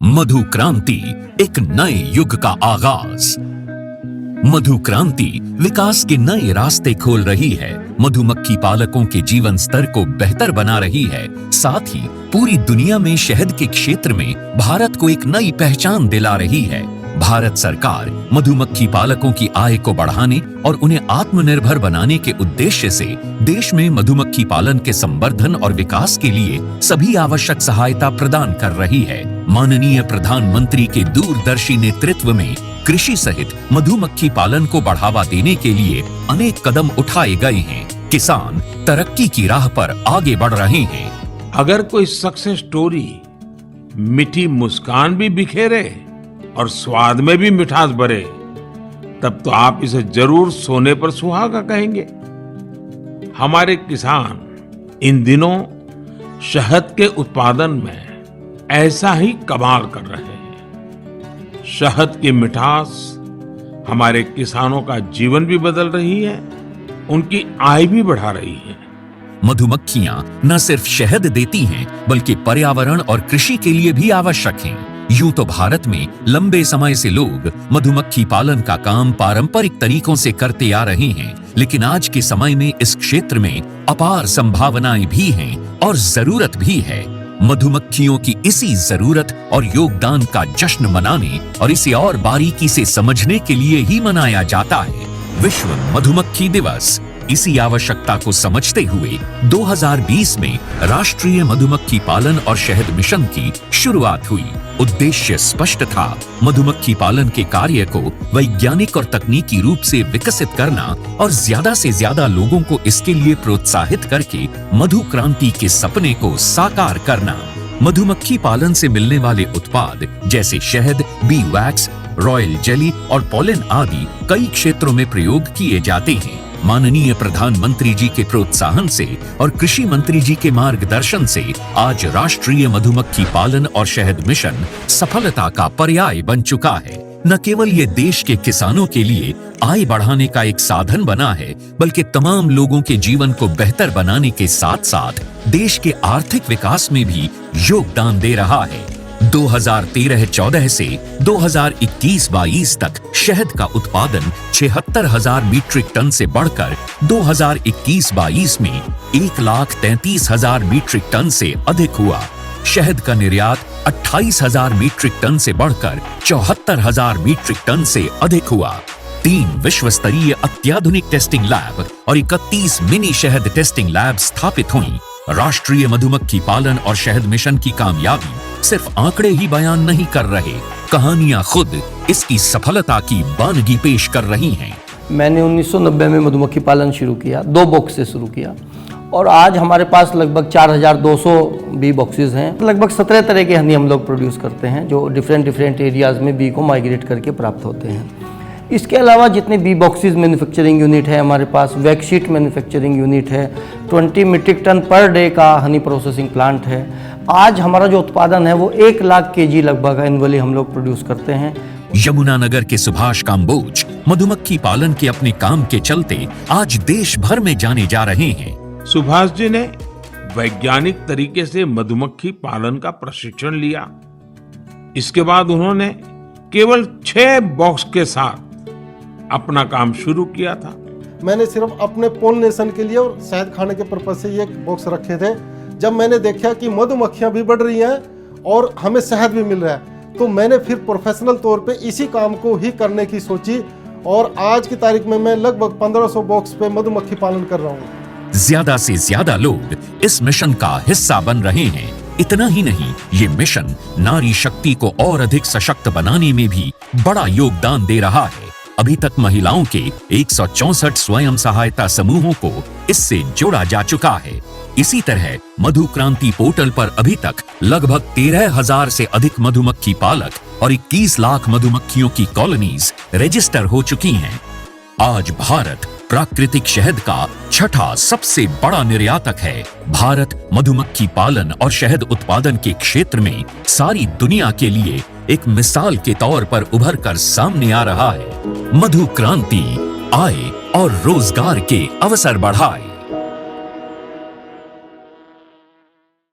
मधु क्रांति, एक नए युग का आगाज। मधु क्रांति विकास के नए रास्ते खोल रही है, मधुमक्खी पालकों के जीवन स्तर को बेहतर बना रही है, साथ ही पूरी दुनिया में शहद के क्षेत्र में भारत को एक नई पहचान दिला रही है। भारत सरकार मधुमक्खी पालकों की आय को बढ़ाने और उन्हें आत्मनिर्भर बनाने के उद्देश्य से देश में मधुमक्खी पालन के संवर्धन और विकास के लिए सभी आवश्यक सहायता प्रदान कर रही है। माननीय प्रधानमंत्री के दूरदर्शी नेतृत्व में कृषि सहित मधुमक्खी पालन को बढ़ावा देने के लिए अनेक कदम उठाए गए हैं। किसान तरक्की की राह पर आगे बढ़ रहे हैं। अगर कोई सक्सेस स्टोरी मीठी मुस्कान भी बिखेरे और स्वाद में भी मिठास भरे, तब तो आप इसे जरूर सोने पर सुहागा कहेंगे। हमारे किसान इन दिनों शहद के उत्पादन में ऐसा ही कमाल कर रहे हैं। शहद की मिठास हमारे किसानों का जीवन भी बदल रही है, उनकी आय भी बढ़ा रही है। मधुमक्खियां न सिर्फ शहद देती हैं, बल्कि पर्यावरण और कृषि के लिए भी आवश्यक हैं। यूं तो भारत में लंबे समय से लोग मधुमक्खी पालन का काम पारंपरिक तरीकों से करते आ रहे हैं, लेकिन आज के समय में इस क्षेत्र में अपार संभावनाएं भी हैं और जरूरत भी है। मधुमक्खियों की इसी जरूरत और योगदान का जश्न मनाने और इसे और बारीकी से समझने के लिए ही मनाया जाता है विश्व मधुमक्खी दिवस। इसी आवश्यकता को समझते हुए 2020 में राष्ट्रीय मधुमक्खी पालन और शहद मिशन की शुरुआत हुई। उद्देश्य स्पष्ट था, मधुमक्खी पालन के कार्य को वैज्ञानिक और तकनीकी रूप से विकसित करना और ज्यादा से ज्यादा लोगों को इसके लिए प्रोत्साहित करके मधु क्रांति के सपने को साकार करना। मधुमक्खी पालन से मिलने वाले उत्पाद जैसे शहद, बी वैक्स, रॉयल जेली और पोलन आदि कई क्षेत्रों में प्रयोग किए जाते हैं। माननीय प्रधानमंत्री जी के प्रोत्साहन से और कृषि मंत्री जी के मार्गदर्शन से आज राष्ट्रीय मधुमक्खी पालन और शहद मिशन सफलता का पर्याय बन चुका है। न केवल ये देश के किसानों के लिए आय बढ़ाने का एक साधन बना है, बल्कि तमाम लोगों के जीवन को बेहतर बनाने के साथ साथ देश के आर्थिक विकास में भी योगदान दे रहा है। 2013-14 से 2021-22 तक शहद का उत्पादन 76,000 मीट्रिक टन से बढ़कर 2021-22 में 1,33,000 मीट्रिक टन से अधिक हुआ। शहद का निर्यात 28,000 मीट्रिक टन से बढ़कर 74,000 मीट्रिक टन से अधिक हुआ। 3 विश्व स्तरीय अत्याधुनिक टेस्टिंग लैब और 31 मिनी शहद टेस्टिंग लैब स्थापित हुई। राष्ट्रीय मधुमक्खी पालन और शहद मिशन की कामयाबी सिर्फ आंकड़े ही बयान नहीं कर रहे, कहानियां खुद इसकी सफलता की बानगी पेश कर रही हैं। मैंने 1990 में मधुमक्खी पालन शुरू किया, 2 बॉक्स से शुरू किया और आज हमारे पास लगभग 4,200 बी बॉक्सेस हैं। लगभग 17 तरह के हनी हम लोग प्रोड्यूस करते हैं, जो डिफरेंट एरियाज़ में बी को माइग्रेट करके प्राप्त होते हैं। इसके अलावा जितने बी बॉक्सेस मैन्युफैक्चरिंग यूनिट है हमारे पास, वैक्सीट मैन्युफैक्चरिंग यूनिट है, 20 मीट्रिक टन पर डे का हनी प्रोसेसिंग प्लांट है। आज हमारा जो उत्पादन है वो 1 लाख केजी लगभग एनुअली हम लोग प्रोड्यूस करते हैं। यमुनानगर के सुभाष काम्बोज मधुमक्खी पालन के अपने काम के चलते आज देश भर में जाने जा रहे हैं। सुभाष जी ने वैज्ञानिक तरीके से मधुमक्खी पालन का प्रशिक्षण लिया। इसके बाद उन्होंने केवल 6 बॉक्स के साथ अपना काम शुरू किया था। मैंने सिर्फ अपने पोलिनेशन के लिए और शहद खाने के पर्पज से ये बॉक्स रखे थे। जब मैंने देखा कि मधुमक्खियां भी बढ़ रही हैं और हमें शहद भी मिल रहा है, तो मैंने फिर प्रोफेशनल तौर पे इसी काम को ही करने की सोची और आज की तारीख में मैं लगभग 1500 बॉक्स पे मधुमक्खी पालन कर रहा हूँ। ज्यादा से ज्यादा लोग इस मिशन का हिस्सा बन रहे हैं। इतना ही नहीं, ये मिशन नारी शक्ति को और अधिक सशक्त बनाने में भी बड़ा योगदान दे रहा है। अभी तक महिलाओं के 164 स्वयं सहायता समूहों को इससे जोड़ा जा चुका है। इसी तरह मधु क्रांति पोर्टल पर अभी तक लगभग 13,000 से अधिक मधुमक्खी पालक और 21 लाख मधुमक्खियों की कॉलोनीज रजिस्टर हो चुकी हैं। आज भारत प्राकृतिक शहद का 6ठा सबसे बड़ा निर्यातक है। भारत मधुमक्खी पालन और शहद उत्पादन के क्षेत्र में सारी दुनिया के लिए एक मिसाल के तौर पर उभर कर सामने आ रहा है। मधु क्रांति आय और रोजगार के अवसर बढ़ाए।